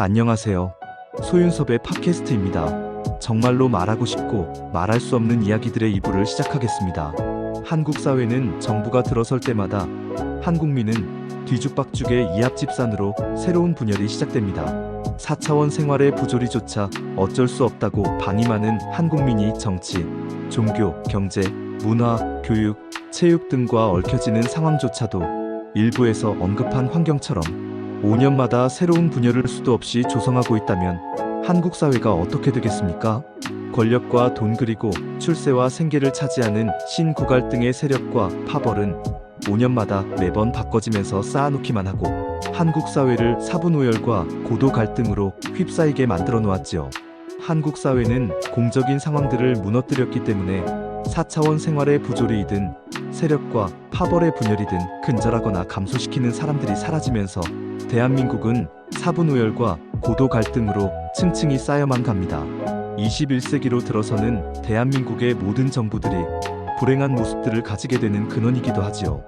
안녕하세요. 소윤섭의 팟캐스트입니다. 정말로 말하고 싶고 말할 수 없는 이야기들의 2부를 시작하겠습니다. 한국 사회는 정부가 들어설 때마다 한국민은 뒤죽박죽의 이합집산으로 새로운 분열이 시작됩니다. 4차원 생활의 부조리조차 어쩔 수 없다고 방임하는 한국민이 정치, 종교, 경제, 문화, 교육, 체육 등과 얽혀지는 상황조차도 일부에서 언급한 환경처럼 5년마다 새로운 분열을 수도 없이 조성하고 있다면 한국 사회가 어떻게 되겠습니까? 권력과 돈 그리고 출세와 생계를 차지하는 신구갈등의 세력과 파벌은 5년마다 매번 바꿔지면서 쌓아놓기만 하고 한국 사회를 사분오열과 고도 갈등으로 휩싸이게 만들어 놓았지요. 한국 사회는 공적인 상황들을 무너뜨렸기 때문에 4차원 생활의 부조리이든 세력과 파벌의 분열이든 근절하거나 감소시키는 사람들이 사라지면서 대한민국은 사분오열과 고도 갈등으로 층층이 쌓여만 갑니다. 21세기로 들어서는 대한민국의 모든 정부들이 불행한 모습들을 가지게 되는 근원이기도 하지요.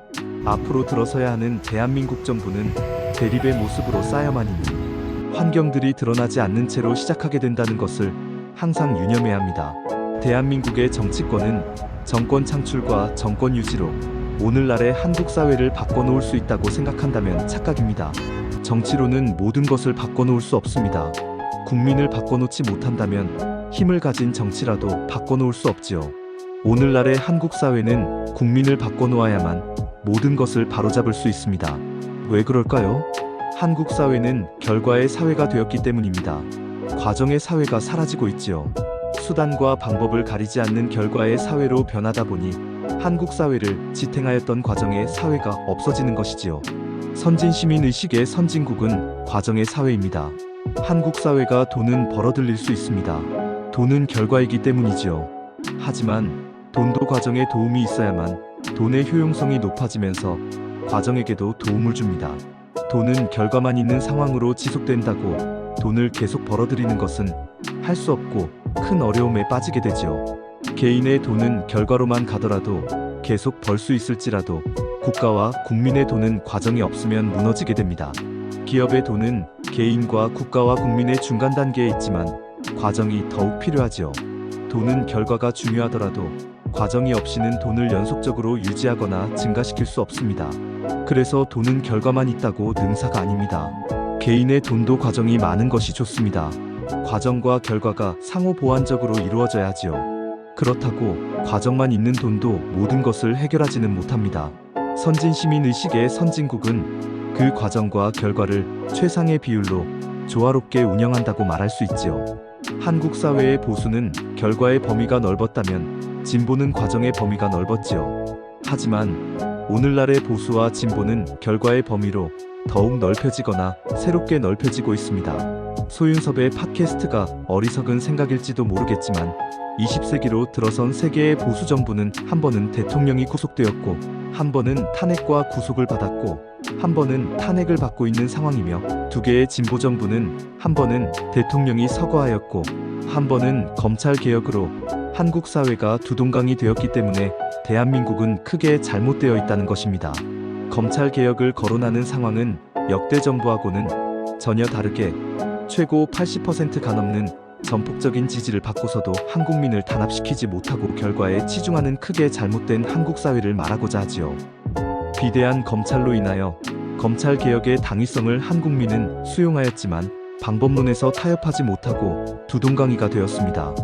앞으로 들어서야 하는 대한민국 정부는 대립의 모습으로 쌓여만 있는 환경들이 드러나지 않는 채로 시작하게 된다는 것을 항상 유념해야 합니다. 대한민국의 정치권은 정권 창출과 정권 유지로 오늘날의 한국 사회를 바꿔놓을 수 있다고 생각한다면 착각입니다. 정치로는 모든 것을 바꿔놓을 수 없습니다. 국민을 바꿔놓지 못한다면 힘을 가진 정치라도 바꿔놓을 수 없지요. 오늘날의 한국 사회는 국민을 바꿔놓아야만 모든 것을 바로잡을 수 있습니다. 왜 그럴까요? 한국 사회는 결과의 사회가 되었기 때문입니다. 과정의 사회가 사라지고 있지요. 수단과 방법을 가리지 않는 결과의 사회로 변하다 보니 한국 사회를 지탱하였던 과정의 사회가 없어지는 것이지요. 선진시민의식의 선진국은 과정의 사회입니다. 한국 사회가 돈은 벌어들일 수 있습니다. 돈은 결과이기 때문이지요. 하지만 돈도 과정에 도움이 있어야만 돈의 효용성이 높아지면서 과정에게도 도움을 줍니다. 돈은 결과만 있는 상황으로 지속된다고 돈을 계속 벌어들이는 것은 할 수 없고 큰 어려움에 빠지게 되지요. 개인의 돈은 결과로만 가더라도 계속 벌 수 있을지라도 국가와 국민의 돈은 과정이 없으면 무너지게 됩니다. 기업의 돈은 개인과 국가와 국민의 중간 단계에 있지만 과정이 더욱 필요하지요. 돈은 결과가 중요하더라도 과정이 없이는 돈을 연속적으로 유지하거나 증가시킬 수 없습니다. 그래서 돈은 결과만 있다고 능사가 아닙니다. 개인의 돈도 과정이 많은 것이 좋습니다. 과정과 결과가 상호 보완적으로 이루어져야 하지요. 그렇다고 과정만 있는 돈도 모든 것을 해결하지는 못합니다. 선진시민의식의 선진국은 그 과정과 결과를 최상의 비율로 조화롭게 운영한다고 말할 수 있지요. 한국 사회의 보수는 결과의 범위가 넓었다면 진보는 과정의 범위가 넓었지요. 하지만 오늘날의 보수와 진보는 결과의 범위로 더욱 넓혀지거나 새롭게 넓혀지고 있습니다. 소윤섭의 팟캐스트가 어리석은 생각일지도 모르겠지만 20세기로 들어선 세계의 보수 정부는 한 번은 대통령이 구속되었고 한 번은 탄핵과 구속을 받았고 한 번은 탄핵을 받고 있는 상황이며 두 개의 진보 정부는 한 번은 대통령이 서거하였고 한 번은 검찰 개혁으로 한국 사회가 두동강이 되었기 때문에 대한민국은 크게 잘못되어 있다는 것입니다. 검찰 개혁을 거론하는 상황은 역대 정부하고는 전혀 다르게 최고 80%가 넘는 전폭적인 지지를 받고서도 한국민을 단합시키지 못하고 결과에 치중하는 크게 잘못된 한국 사회를 말하고자 하지요. 비대한 검찰로 인하여 검찰 개혁의 당위성을 한국민은 수용하였지만 방법론에서 타협하지 못하고 두동강이가 되었습니다.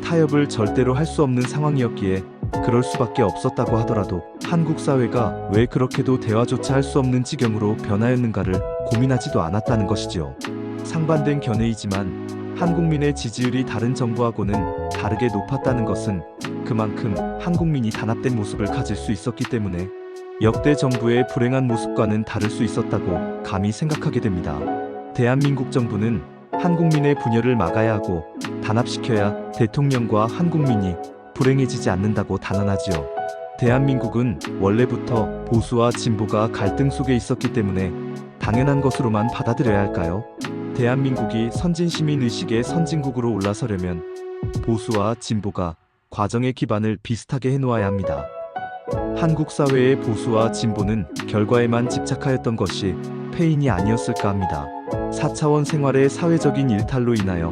타협을 절대로 할 수 없는 상황이었기에 그럴 수밖에 없었다고 하더라도 한국 사회가 왜 그렇게도 대화조차 할 수 없는 지경으로 변하였는가를 고민하지도 않았다는 것이지요. 상반된 견해이지만 한국민의 지지율이 다른 정부하고는 다르게 높았다는 것은 그만큼 한국민이 단합된 모습을 가질 수 있었기 때문에 역대 정부의 불행한 모습과는 다를 수 있었다고 감히 생각하게 됩니다. 대한민국 정부는 한국민의 분열을 막아야 하고 단합시켜야 대통령과 한국민이 불행해지지 않는다고 단언하지요. 대한민국은 원래부터 보수와 진보가 갈등 속에 있었기 때문에 당연한 것으로만 받아들여야 할까요? 대한민국이 선진시민의식의 선진국으로 올라서려면 보수와 진보가 과정의 기반을 비슷하게 해놓아야 합니다. 한국 사회의 보수와 진보는 결과에만 집착하였던 것이 패인이 아니었을까 합니다. 4차원 생활의 사회적인 일탈로 인하여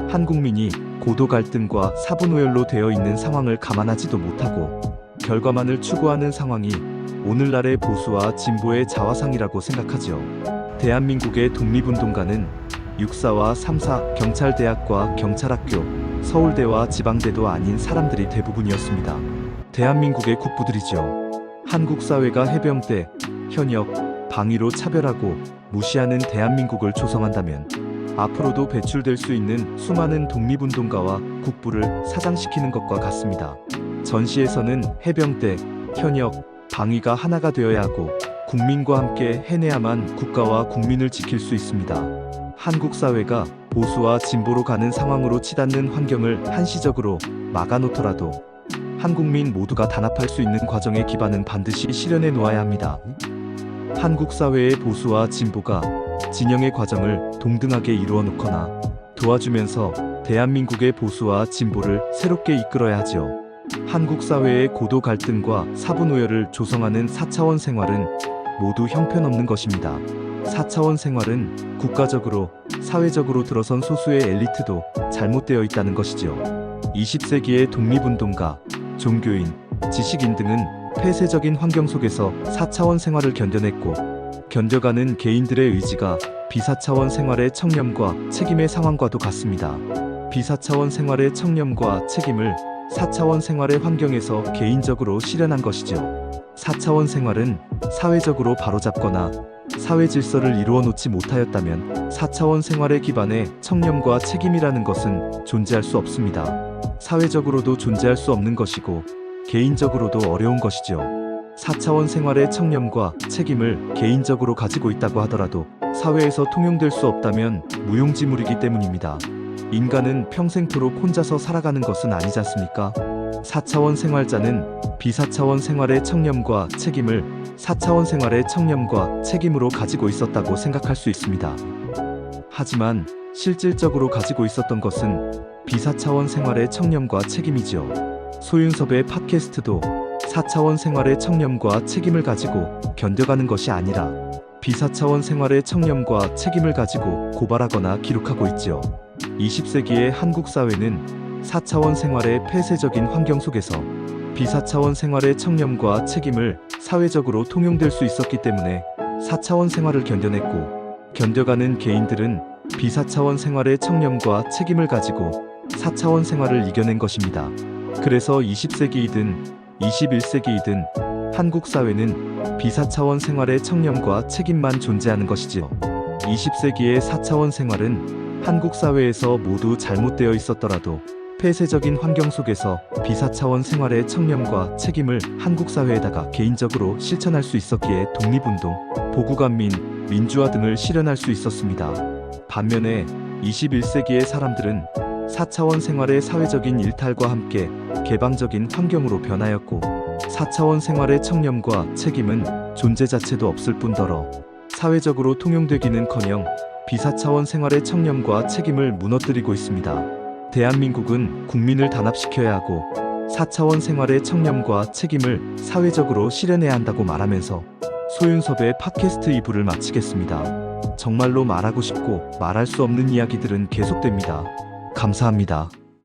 한국민이 고도 갈등과 사분오열로 되어 있는 상황을 감안하지도 못하고 결과만을 추구하는 상황이 오늘날의 보수와 진보의 자화상이라고 생각하지요. 대한민국의 독립운동가는 육사와 삼사, 경찰대학과 경찰학교, 서울대와 지방대도 아닌 사람들이 대부분이었습니다. 대한민국의 국부들이죠. 한국 사회가 해병대, 현역, 방위로 차별하고 무시하는 대한민국을 조성한다면 앞으로도 배출될 수 있는 수많은 독립운동가와 국부를 사장시키는 것과 같습니다. 전시에서는 해병대, 현역, 방위가 하나가 되어야 하고 국민과 함께 해내야만 국가와 국민을 지킬 수 있습니다. 한국 사회가 보수와 진보로 가는 상황으로 치닫는 환경을 한시적으로 막아놓더라도 한국민 모두가 단합할 수 있는 과정의 기반은 반드시 실현해 놓아야 합니다. 한국 사회의 보수와 진보가 진영의 과정을 동등하게 이루어 놓거나 도와주면서 대한민국의 보수와 진보를 새롭게 이끌어야 하죠. 한국 사회의 고도 갈등과 사분오열을 조성하는 4차원 생활은 모두 형편없는 것입니다. 4차원 생활은 국가적으로, 사회적으로 들어선 소수의 엘리트도 잘못되어 있다는 것이죠. 20세기의 독립운동가, 종교인, 지식인 등은 폐쇄적인 환경 속에서 4차원 생활을 견뎌냈고 견뎌가는 개인들의 의지가 비사차원 생활의 청렴과 책임의 상황과도 같습니다. 비사차원 생활의 청렴과 책임을 4차원 생활의 환경에서 개인적으로 실현한 것이죠. 4차원 생활은 사회적으로 바로잡거나 사회 질서를 이루어 놓지 못하였다면 4차원 생활의 기반에 청렴과 책임이라는 것은 존재할 수 없습니다. 사회적으로도 존재할 수 없는 것이고 개인적으로도 어려운 것이죠. 4차원 생활의 청렴과 책임을 개인적으로 가지고 있다고 하더라도 사회에서 통용될 수 없다면 무용지물이기 때문입니다. 인간은 평생토록 혼자서 살아가는 것은 아니지 않습니까? 4차원 생활자는 비사차원 생활의 청렴과 책임을 4차원 생활의 청렴과 책임으로 가지고 있었다고 생각할 수 있습니다. 하지만 실질적으로 가지고 있었던 것은 비사차원 생활의 청렴과 책임이지요. 소윤섭의 팟캐스트도 4차원 생활의 청렴과 책임을 가지고 견뎌가는 것이 아니라 비사차원 생활의 청렴과 책임을 가지고 고발하거나 기록하고 있지요. 20세기의 한국 사회는 4차원 생활의 폐쇄적인 환경 속에서 비사차원 생활의 청렴과 책임을 사회적으로 통용될 수 있었기 때문에 4차원 생활을 견뎌냈고 견뎌가는 개인들은 비사차원 생활의 청렴과 책임을 가지고 4차원 생활을 이겨낸 것입니다. 그래서 20세기이든 21세기이든 한국 사회는 비사차원 생활의 청렴과 책임만 존재하는 것이지요. 20세기의 4차원 생활은 한국 사회에서 모두 잘못되어 있었더라도 폐쇄적인 환경 속에서 비사차원 생활의 청렴과 책임을 한국 사회에다가 개인적으로 실천할 수 있었기에 독립운동, 보국안민, 민주화 등을 실현할 수 있었습니다. 반면에 21세기의 사람들은 4차원 생활의 사회적인 일탈과 함께 개방적인 환경으로 변하였고 4차원 생활의 청렴과 책임은 존재 자체도 없을 뿐더러 사회적으로 통용되기는커녕 비사차원 생활의 청렴과 책임을 무너뜨리고 있습니다. 대한민국은 국민을 단합시켜야 하고 4차원 생활의 청렴과 책임을 사회적으로 실현해야 한다고 말하면서 소윤섭의 팟캐스트 2부를 마치겠습니다. 정말로 말하고 싶고 말할 수 없는 이야기들은 계속됩니다. 감사합니다.